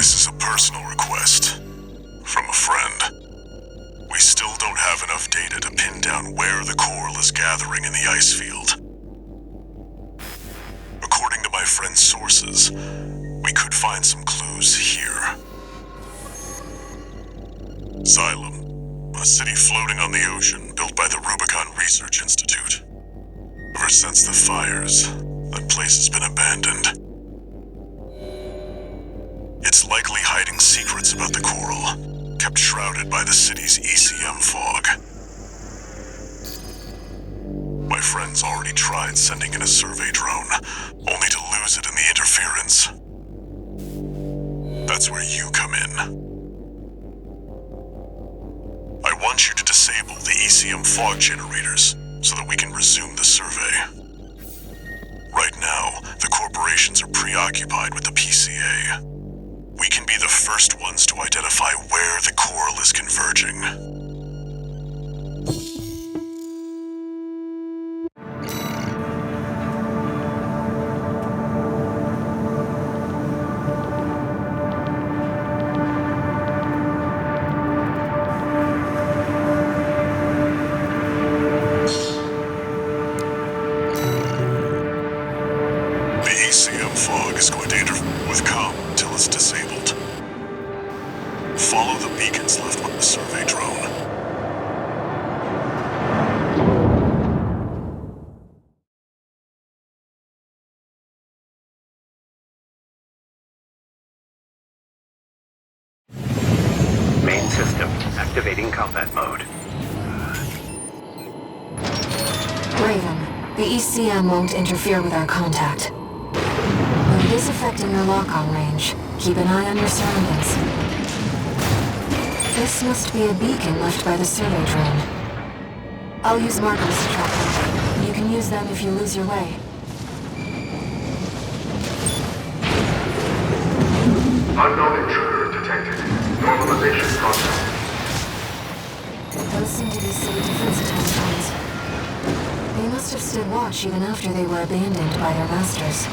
This is a personal request from a friend. We still don't have enough data to pin down where the coral is gathering in the ice field. According to my friend's sources, we could find some clues here. Xylem, a city floating on the ocean built by the Rubicon Research Institute. Ever since the fires, that place has been abandoned. It's likely hiding secrets about the coral, kept shrouded by the city's ECM fog. My friend's already tried sending in a survey drone, only to lose it in the interference. That's where you come in. I want you to disable the ECM fog generators so that we can resume the survey. Right now, the corporations are preoccupied with the PCA. We can be the first ones to identify where the coral is converging. Fog is going to interfere with comm until it's disabled. Follow the beacons left with the survey drone. Main system activating combat mode. Raven, the ECM won't interfere with our contact. It is affecting your lock-on range. Keep an eye on your surroundings. This must be a beacon left by the survey drone. I'll use markers to track them. You can use them if you lose your way. Unknown intruder detected. Normalization process. Those seem to be city defense attachments. They must have stood watch even after they were abandoned by their masters.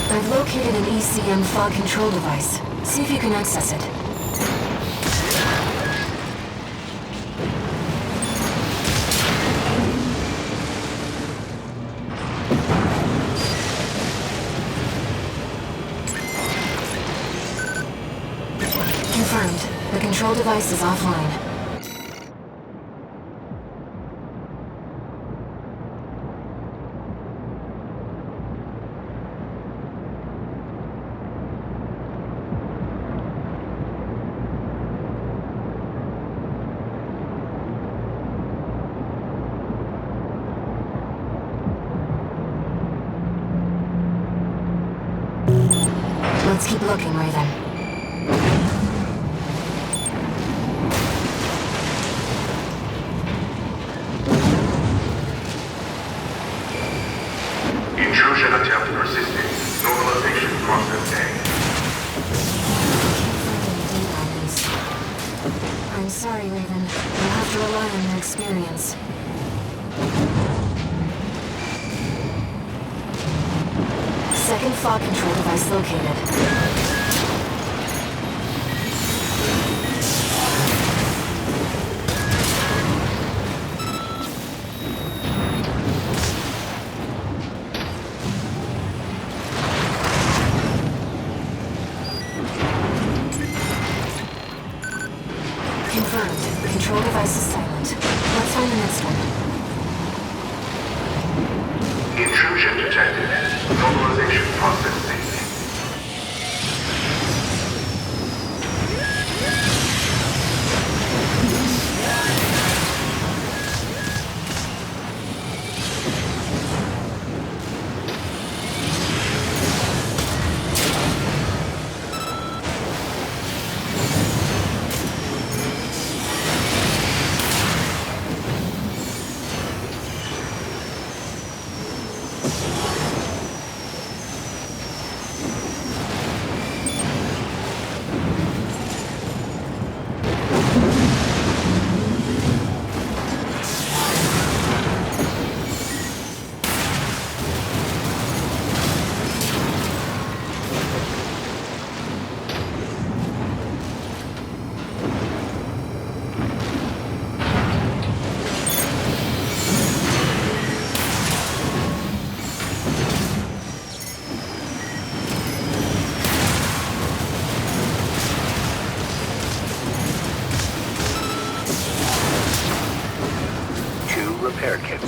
I've located an ECM fog control device. See if you can access it. Confirmed. The control device is offline. Let's keep looking, Raven. Intrusion attempt persisting. Normalization process A. I'm sorry, Raven. You'll have to rely on your experience. Second fog control device located. Confirmed. The control device is silent. Let's find the next one. Intrusion detected. Normalization process C.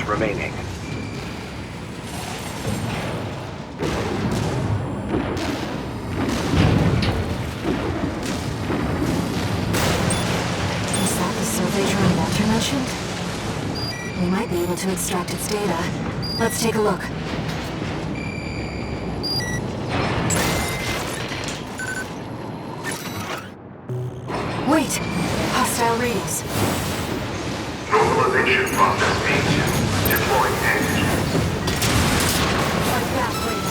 minutes remaining. Is that the survey drone Walter mentioned? We might be able to extract its data. Let's take a look. Wait! Hostile readings. Normalization process B2. Deploying antigens. Fight back, Raven.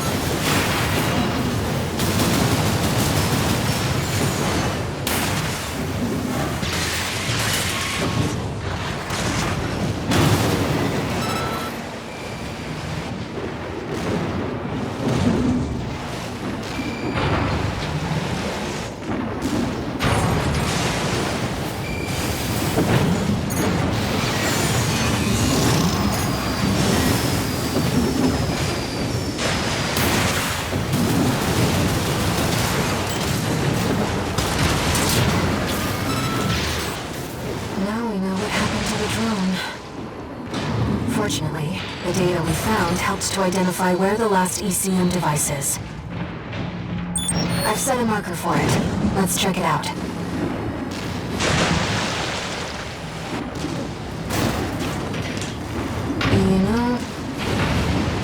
Now we know what happened to the drone. Fortunately, the data we found helped to identify where the last ECM device is. I've set a marker for it. Let's check it out. You know,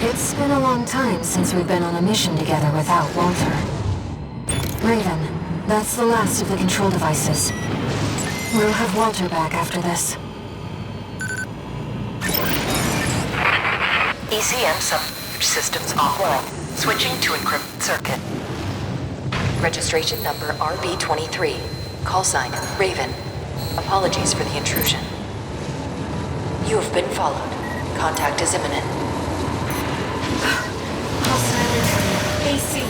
it's been a long time since we've been on a mission together without Walter. Raven, that's the last of the control devices. We'll have Walter back after this. ECM systems offline. Switching to encrypted circuit. Registration number RB23. Call sign Raven. Apologies for the intrusion. You have been followed. Contact is imminent. Hostile entry. AC.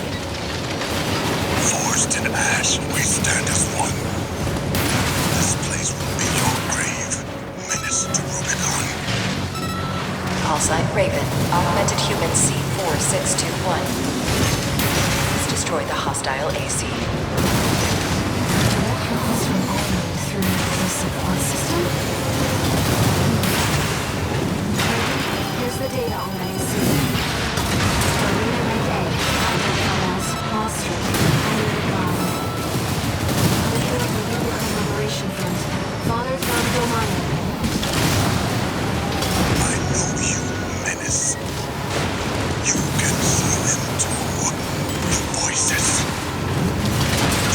Forged in ash, we stand as one. This place will be your grave. Menace to Rubicon. Call sign Raven. Augmented human C4621. Let's destroy the hostile AC. Electricals from Almond through the support system? Here's the data on the AC. Marina Rank A, identified as Wall Street, Iron On the hill of the Rubicon Liberation Front, Father found Domain. I know you, Menace. You can see them too. The voices.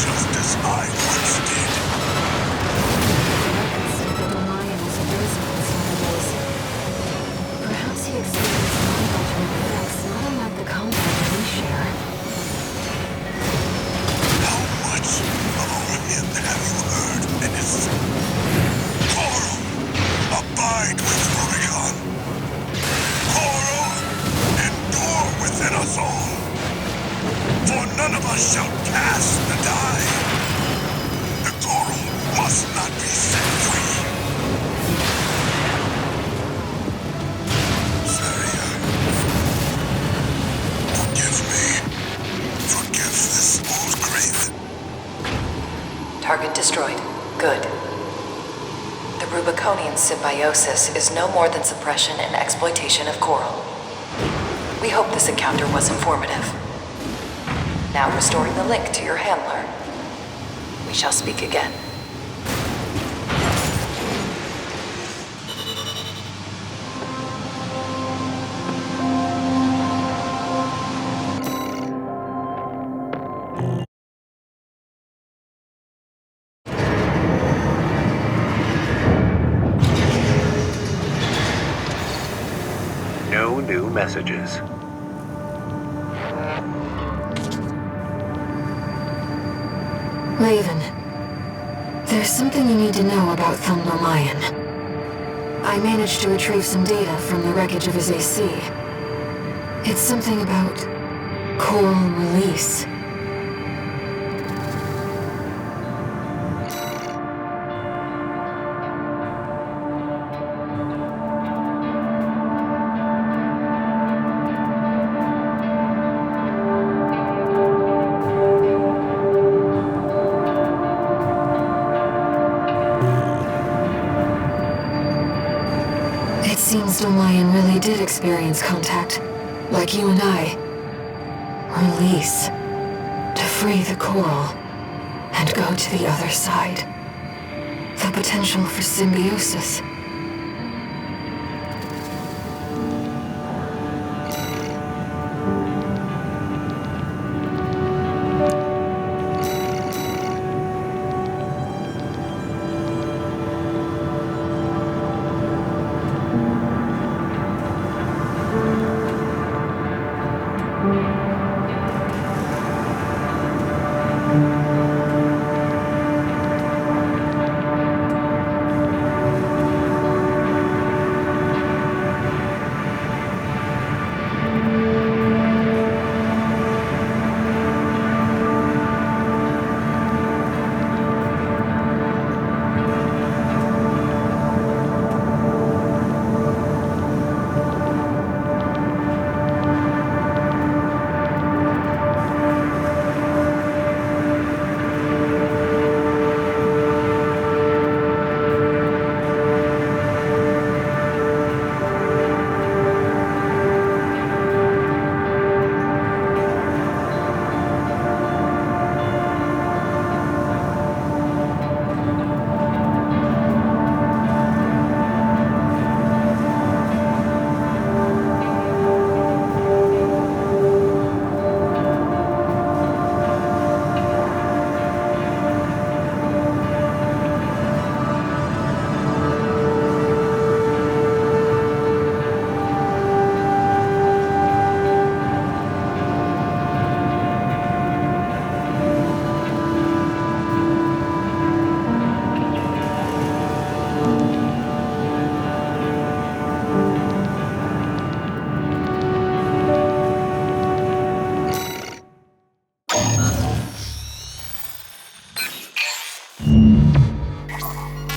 Just as I once did. Records say that Domain was a visitor in some ways. Perhaps he experienced mind-altering effects not unlike the contact we share. How much of him have you heard, Menace? Coral, abide with Rubicon. Coral, endure within us all. For none of us shall cast the die. The Coral must not be set free. Saria, forgive me. Forgive this old craven. Target destroyed. Good. The Rubiconian symbiosis is no more than suppression and exploitation of Coral. We hope this encounter was informative. Now restoring the link to your handler. We shall speak again. No new messages. Raven, there's something you need to know about Thumno Mayan. I managed to retrieve some data from the wreckage of his AC. It's something about coral release. seems Lion really did experience contact, like you and I. Release. To free the coral, and go to the other side. The potential for symbiosis.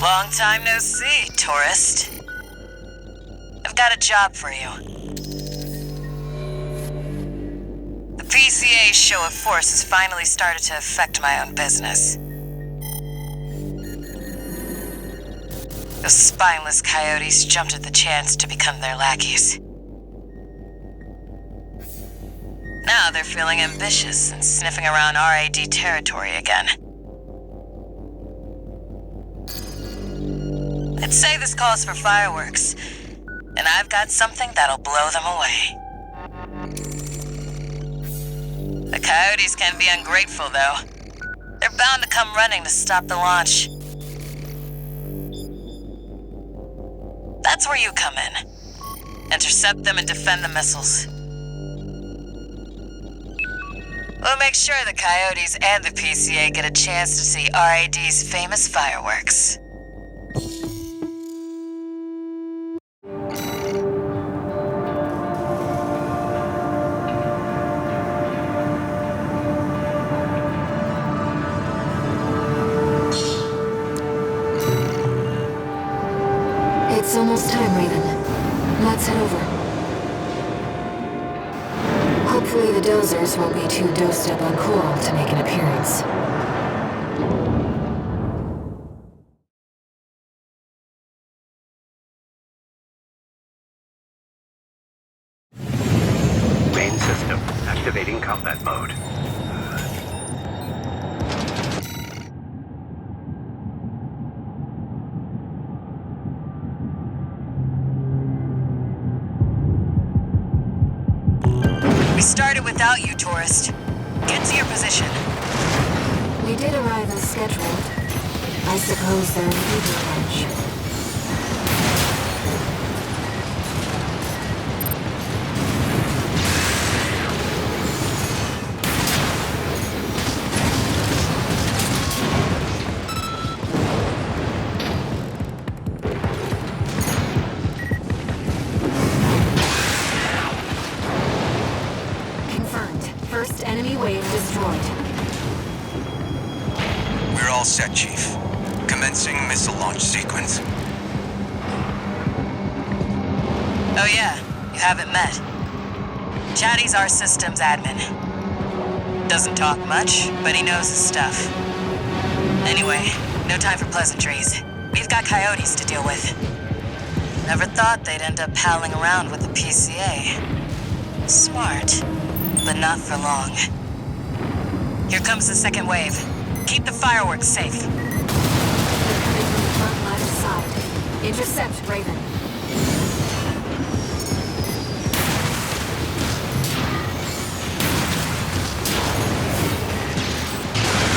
Long time no see, tourist. I've got a job for you. The PCA's show of force has finally started to affect my own business. Those spineless coyotes jumped at the chance to become their lackeys. Now they're feeling ambitious and sniffing around RAD territory again. I'd say this calls for fireworks, and I've got something that'll blow them away. The coyotes can be ungrateful, though. They're bound to come running to stop the launch. That's where you come in. Intercept them and defend the missiles. We'll make sure the coyotes and the PCA get a chance to see RAD's famous fireworks. It's almost time, Raven. Let's head over. Hopefully the dozers won't be too dosed up on coral to make an appearance. Main system activating combat mode. We started without you, tourist. Get to your position. We did arrive as scheduled. I suppose they're in leading edge. First enemy wave destroyed. We're all set, Chief. Commencing missile launch sequence. Oh yeah, you haven't met. Chatty's our systems admin. Doesn't talk much, but he knows his stuff. Anyway, no time for pleasantries. We've got coyotes to deal with. Never thought they'd end up palling around with the PCA. Smart, but not for long. Here comes the second wave. Keep the fireworks safe. They're coming from the front left side. Intercept, Raven.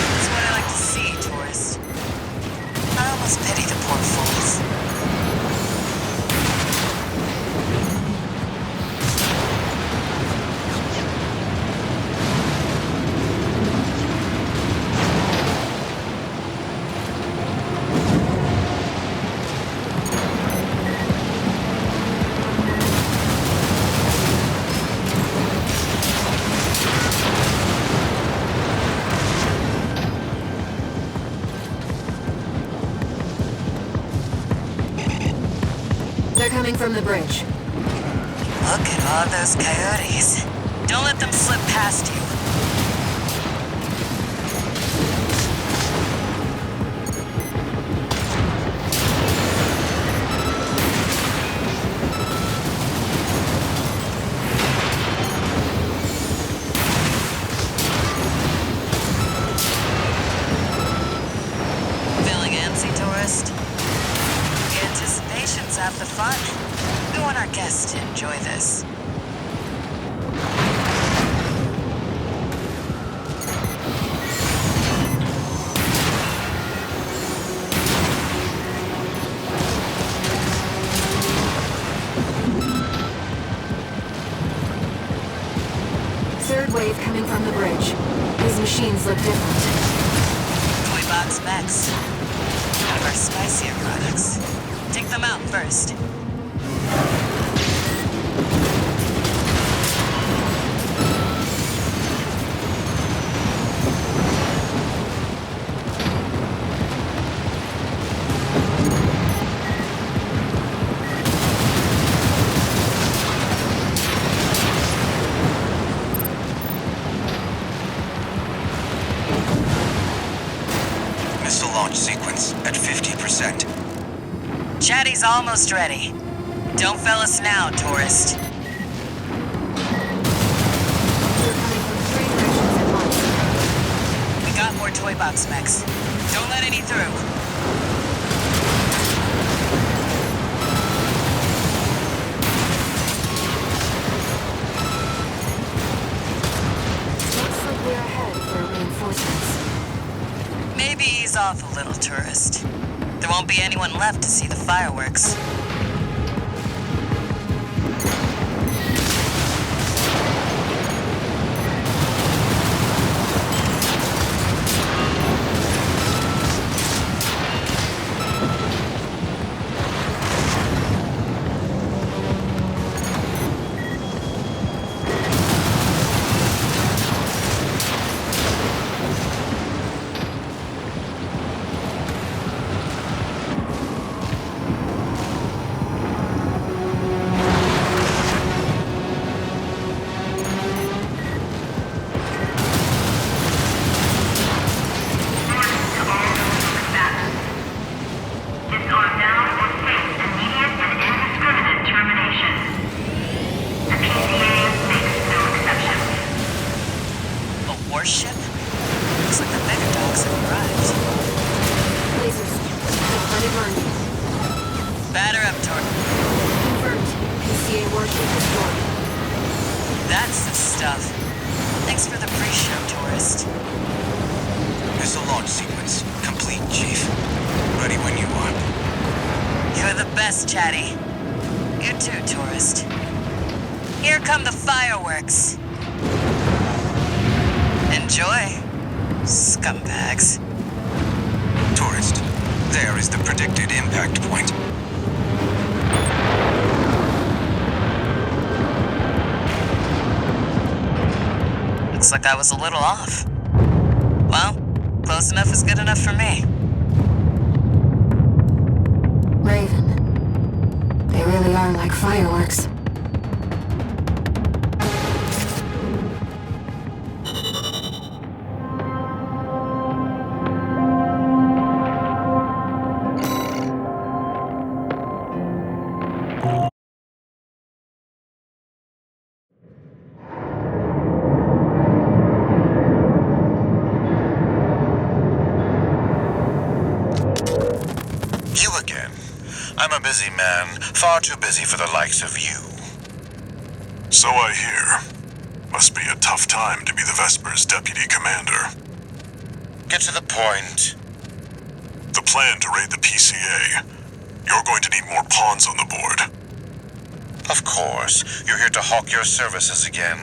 That's what I like to see, tourist. I almost pity the poor fools. They're coming from the bridge. Look at all those coyotes. Don't let them slip past you. Feeling antsy, tourist? Anticipation's half the fun. We want our guests to enjoy this. Third wave coming from the bridge. These machines look different. Toy Box Max. One of our spicier products. Take them out first. Missile launch sequence at 50%. Chatty's almost ready. Don't fail us now, tourist. They're coming from three directions at once. We got more toy box mechs. Don't let any through. Looks like we're ahead for reinforcements. Maybe ease off a little, tourist. There won't be anyone left to see the fireworks. Disarm now or face immediate and indiscriminate termination. The PCA makes no exceptions. A warship? Looks like the mega dogs have arrived. Lasers. Let it run. Batter up, tourist. Confirmed. PCA warship destroyed. That's the stuff. Thanks for the pre-show, tourist. Missile launch sequence complete, Chief. Ready when you are. You're the best, Chatty. You too, tourist. Here come the fireworks. Enjoy, scumbags. Tourist, there is the predicted impact point. Looks like I was a little off. Well, close enough is good enough for me. Raven. They really are like fireworks. I'm a busy man, far too busy for the likes of you. So I hear. Must be a tough time to be the Vesper's deputy commander. Get to the point. The plan to raid the PCA. You're going to need more pawns on the board. Of course, you're here to hawk your services again.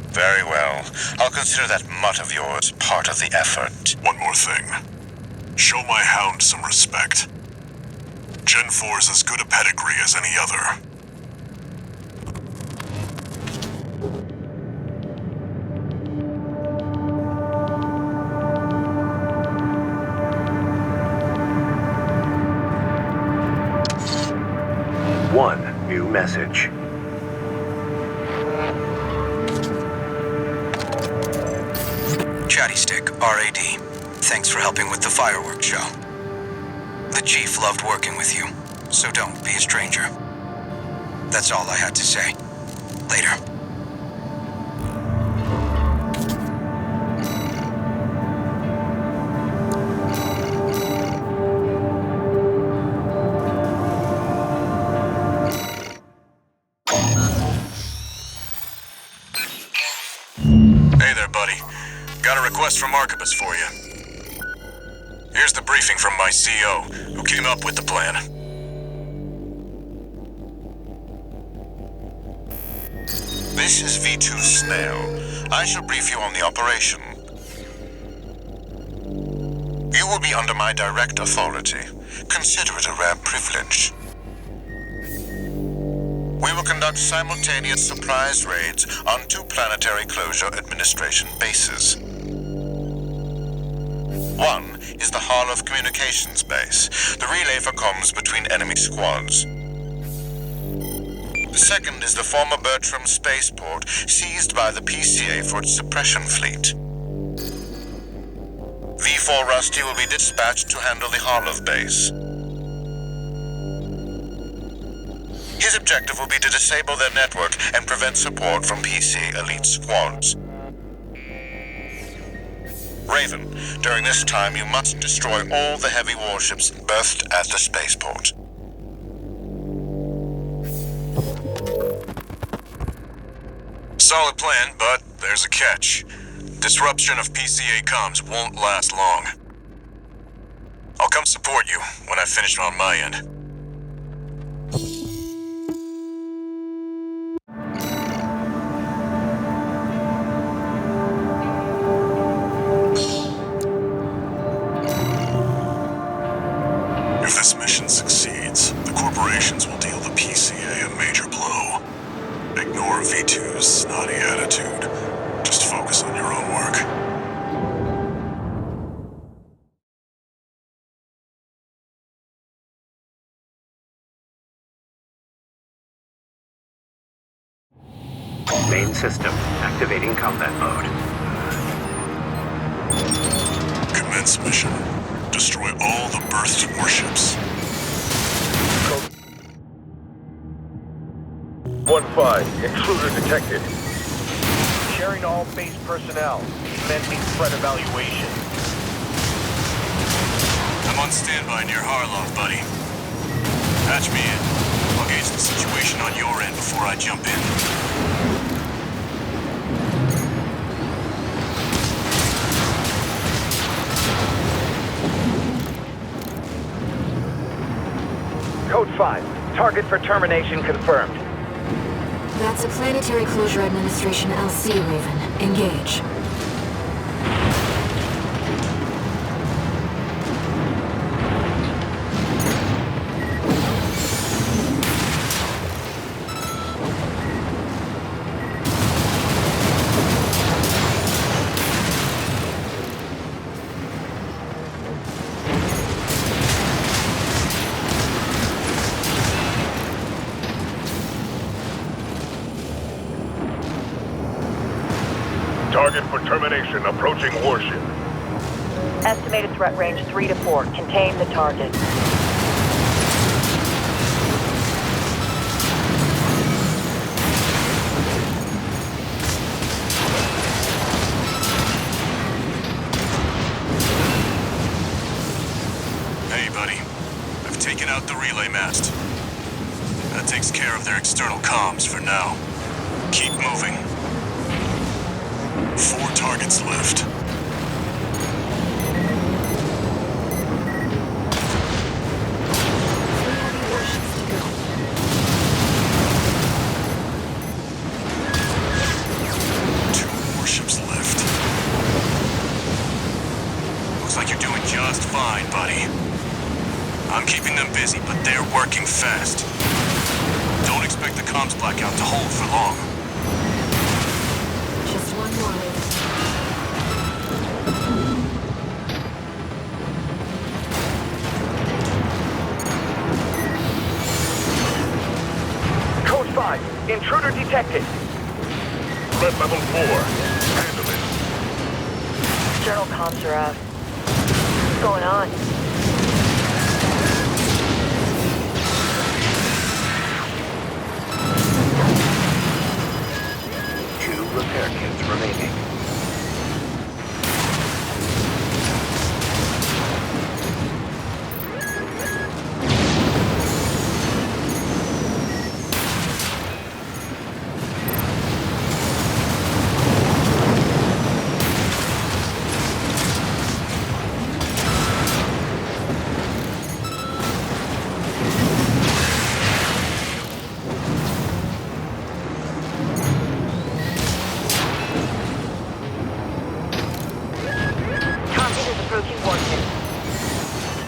Very well. I'll consider that mutt of yours part of the effort. One more thing. Show my hound some respect. Gen 4 is as good a pedigree as any other. One new message. Chatty Stick, RAD. Thanks for helping with the fireworks show. The Chief loved working with you, so don't be a stranger. That's all I had to say. Later. Hey there, buddy. Got a request from Archibus for you. Here's the briefing from my CO, who came up with the plan. This is V2 Snail. I shall brief you on the operation. You will be under my direct authority. Consider it a rare privilege. We will conduct simultaneous surprise raids on 2 planetary closure administration bases. One is the Hall of Communications base, the relay for comms between enemy squads. The second is the former Bertram spaceport, seized by the PCA for its suppression fleet. V4 Rusty will be dispatched to handle the Harlov base. His objective will be to disable their network and prevent support from PC elite squads. Raven, during this time you must destroy all the heavy warships berthed at the spaceport. Solid plan, but there's a catch. Disruption of PCA comms won't last long. I'll come support you when I finish on my end. If this mission succeeds, the corporations will deal the PCA a major blow. Ignore V2's snotty attitude. Just focus on your own work. Main system activating combat mode. Commence mission. Destroy all the berthed warships. 1-5, intruder detected. Sharing all base personnel. Commencing threat evaluation. I'm on standby near Harlov, buddy. Patch me in. I'll gauge the situation on your end before I jump in. Code 5. Target for termination confirmed. That's a Planetary Closure Administration LC, Raven. Engage. Target for termination approaching warship. Estimated threat range 3 to 4. Contain the target. Hey, buddy. I've We've taken out the relay mast. That takes care of their external comms for now. Keep moving. 4 targets left. Just fine, buddy. I'm keeping them busy, but they're working fast. Don't expect the comms blackout to hold for long. Just one more. Code 5, intruder detected. Threat level 4. Handle it. External comms are out. What's going on? Two repair kits remaining.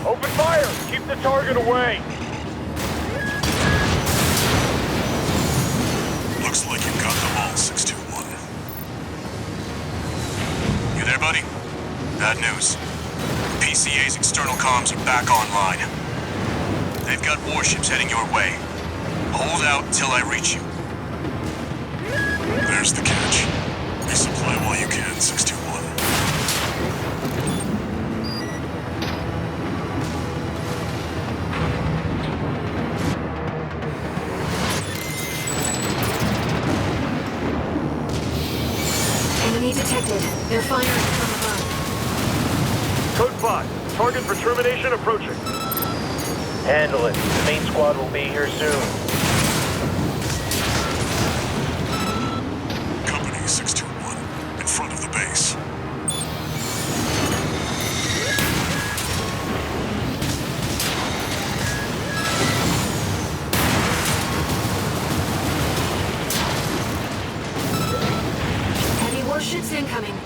Open fire! Keep the target away! Looks like you've got them all, 621. You there, buddy? Bad news. PCA's external comms are back online. They've got warships heading your way. Hold out until I reach you. There's the catch. Resupply while you can, 621. Enemy detected. They're firing from above. Code 5, target for termination approaching. Handle it. The main squad will be here soon. Company 621, in front of the base. Heavy warships incoming.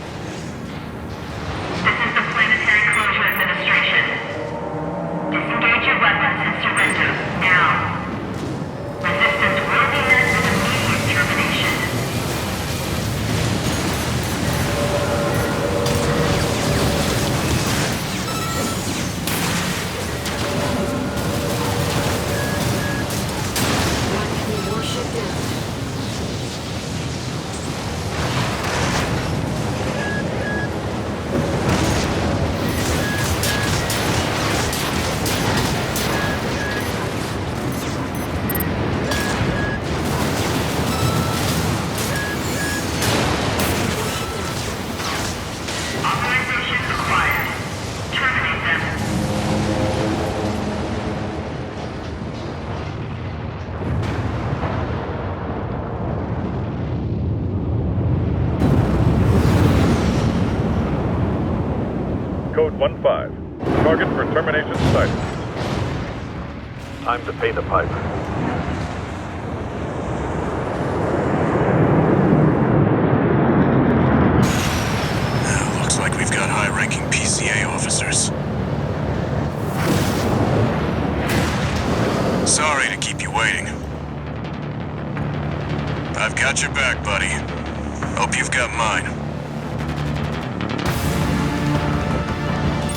This is the Planetary Closure Administration. Disengage your weapons and surrender, now. Resistance will be met with immediate termination. One heavy warship down. Authorization required. Terminate them. Code 1-5. Target for termination sighted. Time to pay the piper. Looks like we've got high-ranking PCA officers. Sorry to keep you waiting. I've got your back, buddy. Hope you've got mine.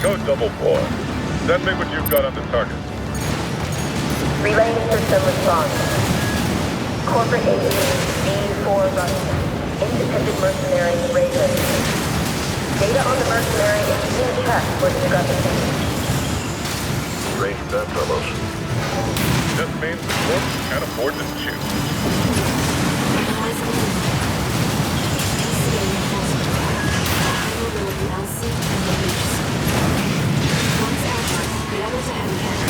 Code 4. Send me what you've got on the target. Relaying system response. Corporate agency B4 Russia. Independent mercenary Raven. Data on the mercenary is being checked for discrepancy. Range that, fellows. Just means the corp can't afford to choose. Analyzing the PCA reinforcement. Capability LC and the H. One's agile, the other's a heavy hitter.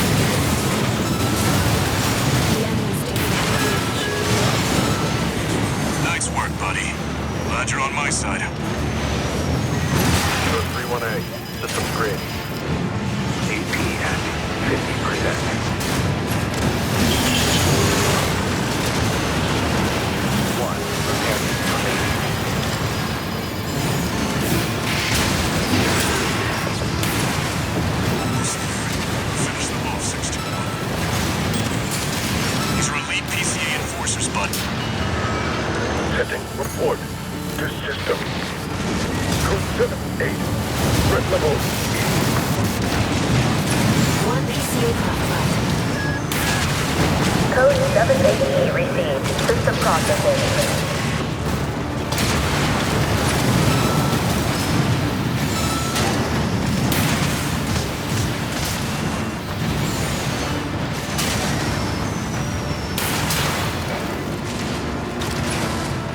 Processing.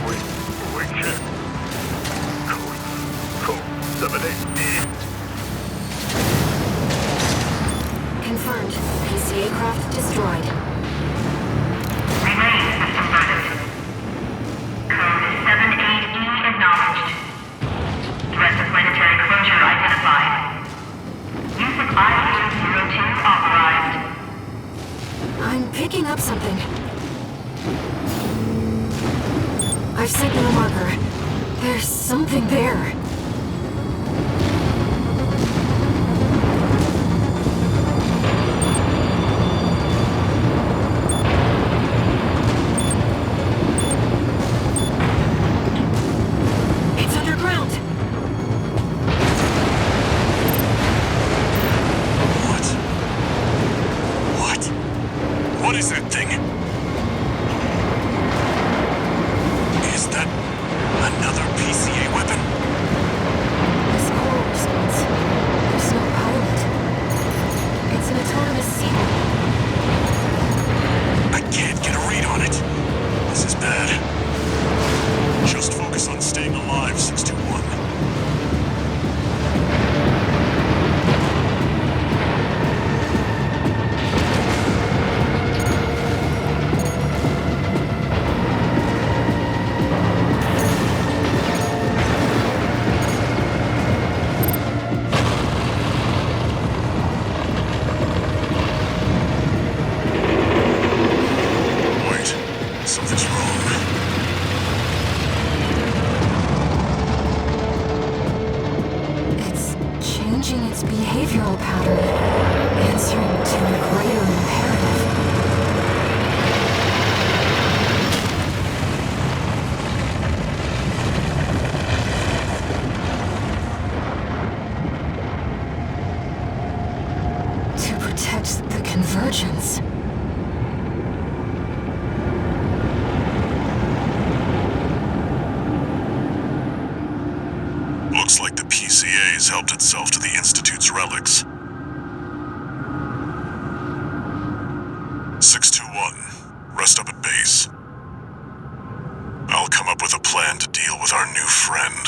Wait, check. Code 78E. Confirmed. PCA craft destroyed. Relay system verdict. Code 78E acknowledged. Threat to planetary closure identified. Use of IA-02 authorized. I'm picking up something. I've sent them a marker. There's something there. It's underground. What is that thing? Is that another PCA weapon? This core response. There's no pilot. It's an autonomous sequel. I can't get a read on it. This is bad. Just focus on staying alive, 621. Something's wrong. It's changing its behavioral pattern, answering to a greater imperative. To protect the convergence. Looks like the PCA has helped itself to the Institute's relics. 621, rest up at base. I'll come up with a plan to deal with our new friend.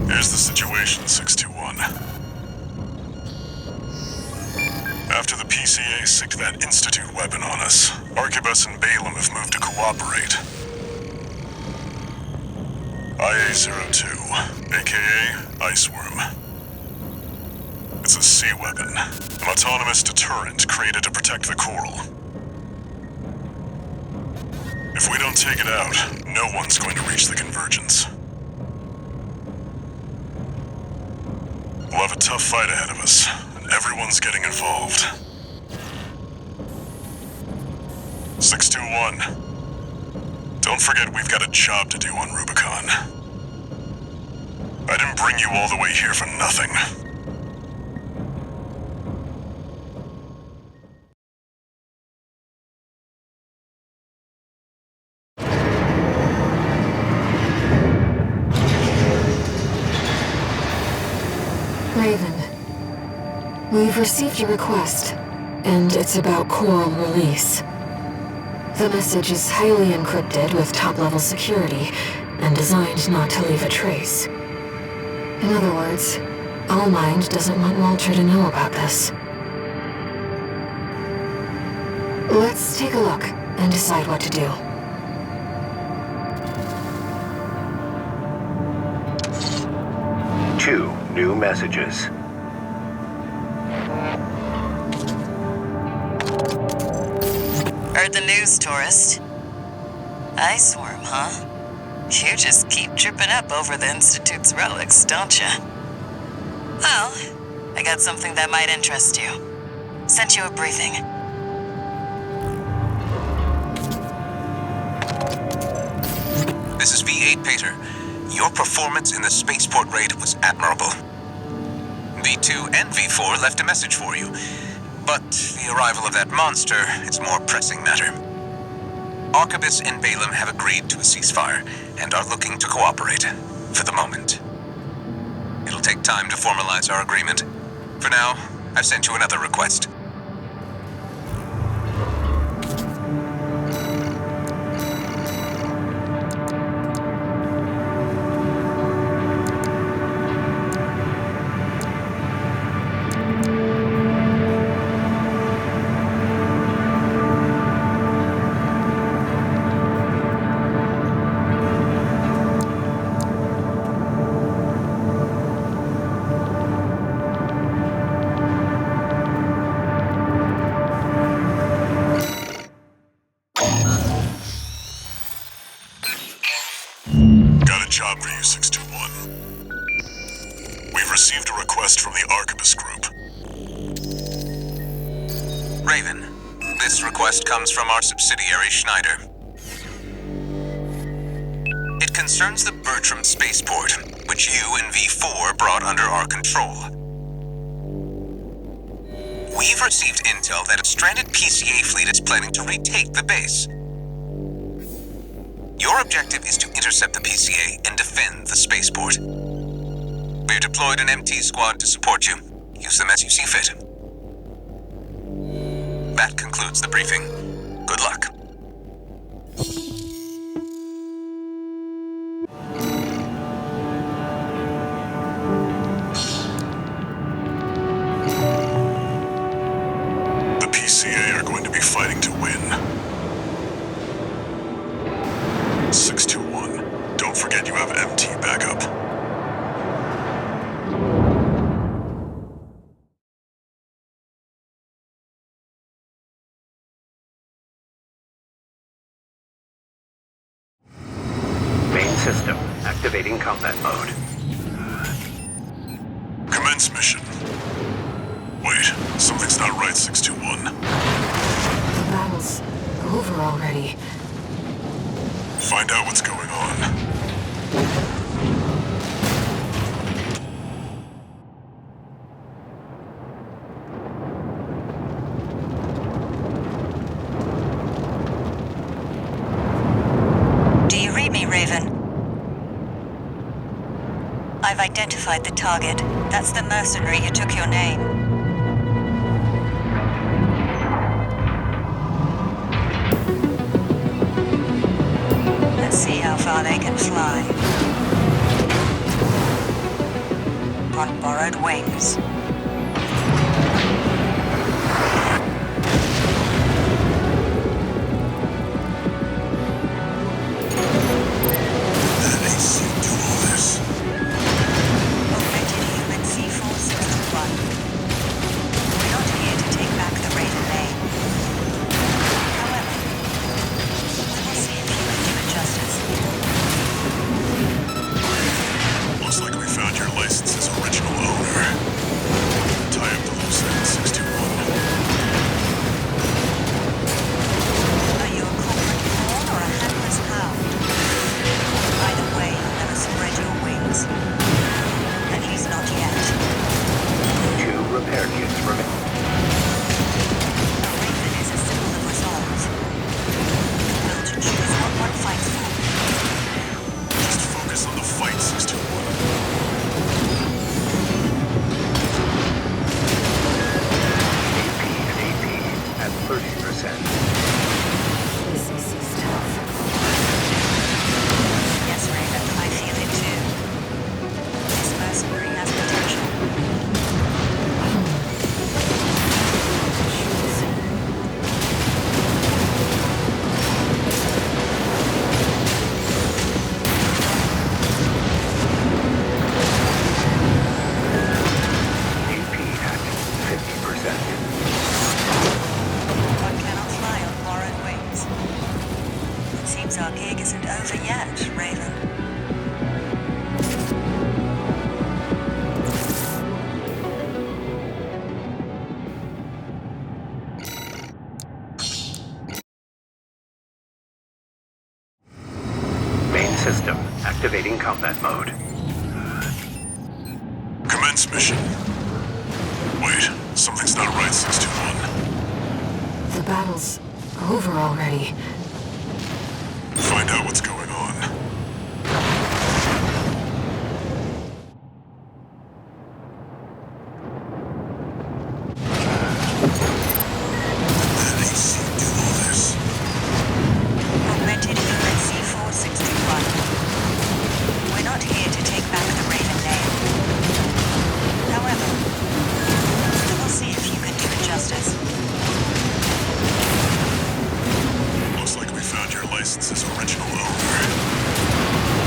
Here's the situation, 621. After the PCA sicked that Institute weapon on us, Arquebus and Balaam have moved to cooperate. IA-02, aka Iceworm. It's a sea weapon, an autonomous deterrent created to protect the coral. If we don't take it out, no one's going to reach the convergence. We'll have a tough fight ahead of us, and everyone's getting involved. 621. Don't forget we've got a job to do on Rubicon. I didn't bring you all the way here for nothing. Raven, we've received your request, and it's about coral release. The message is highly encrypted with top-level security, and designed not to leave a trace. In other words, Allmind doesn't want Walter to know about this. Let's take a look and decide what to do. Two new messages. Heard the news, tourist. Iceworm, huh? You just keep tripping up over the Institute's relics, don't you? Well, I got something that might interest you. Sent you a briefing. This is V8 Pater. Your performance in the spaceport raid was admirable. V2 and V4 left a message for you, but the arrival of that monster is a more pressing matter. Arquebus and Balaam have agreed to a ceasefire and are looking to cooperate, for the moment. It'll take time to formalize our agreement. For now, I've sent you another request. Got a job for you, 621. We've received a request from the Arquebus Group. Raven, this request comes from our subsidiary Schneider. It concerns the Bertram spaceport, which you and V4 brought under our control. We've received intel that a stranded PCA fleet is planning to retake the base. Your objective is to intercept the PCA and defend the spaceport. We've deployed an MT squad to support you. Use them as you see fit. That concludes the briefing. Good luck. The PCA are going to be fighting to win. 621, don't forget you have MT backup. Main system activating combat mode. Commence mission. Wait, something's not right, 621. The battle's over already. Find out what's going on. Do you read me, Raven? I've identified the target. That's the mercenary who took your name. Let's see how far they can fly. On borrowed wings. Augmented human C-461. We're not here to take back the Raven name. However, we'll see if you can do it justice. Looks like we found your license's original owner. Tie up the loose end, 621. Are you a corporate pawn or a handless hound? Either way, you'll never spread your wings. At least not yet. 2 repair kits remain. A Raven is a symbol of resolve. Will to choose what one fights for. Just focus on the fight, 621. AP at 30%. This is tough. Yes, Raven, I feel it too. This mercenary has potential. AP at 50%. One cannot fly on Activating combat mode. Commence mission. Wait, something's not right, 621. The battle's over already. Find out what's going on. Augmented human C4621. We're not here to take back the Raven name. However, we will see if you can do it justice. Looks like we found your license's original owner.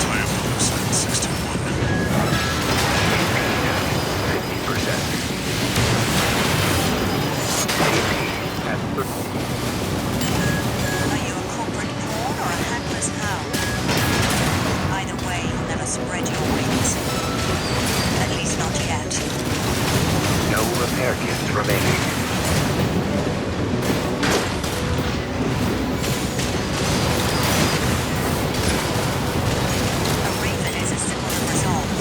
Tie up the loose end, 621. 50%. AP at 30. Are you a corporate pawn or a hapless hound? Either way, you'll never spread your wings. At least not yet. No repair kits remaining. A Raven is a symbol of resolve.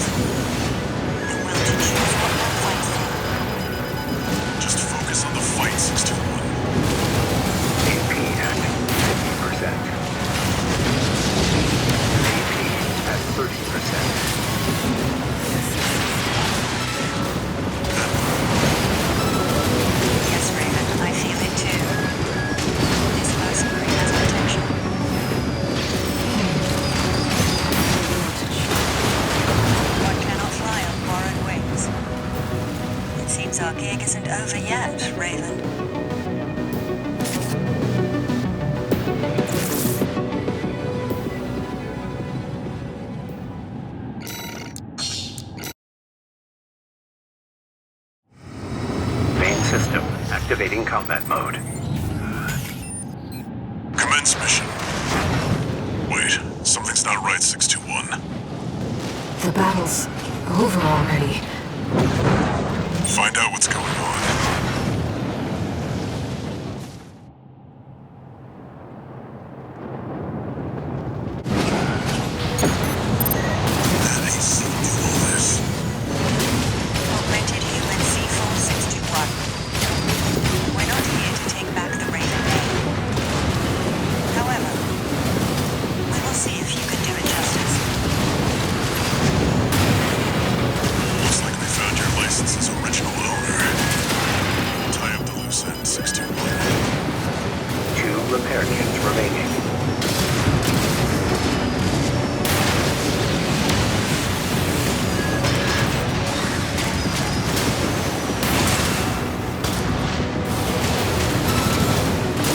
The will to choose what one fights for. Just focus on the fight, 621. AP at 50%. AP at 30%. Yes, Raven, I feel it too. This mercenary has potential. One cannot fly on borrowed wings. It seems our gig isn't over yet, Raven. Main system activating combat mode. Commence mission. Wait, something's not right, 621. The battle's over already. Find out what's going on. Augmented human C4621. We're not here to take back the Raven name. However, we will see if you can do it justice. Looks like we found your license's original owner. Tie up the loose end, 621. 2 repair kits remaining.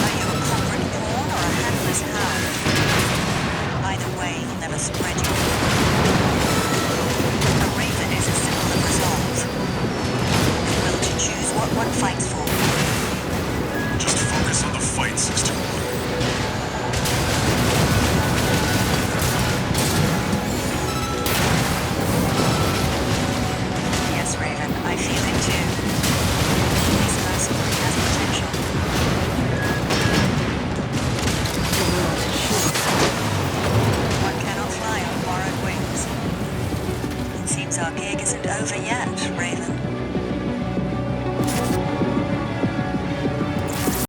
Are you a corporate pawn or a hapless hound? Either way, you'll never spread your A Raven is a symbol of resolve. The will to choose what one fights for. Just focus on the fight, 621. Yes, Raven, I feel it too. This mercenary has potential. One cannot fly on borrowed wings. It seems our gig isn't over yet,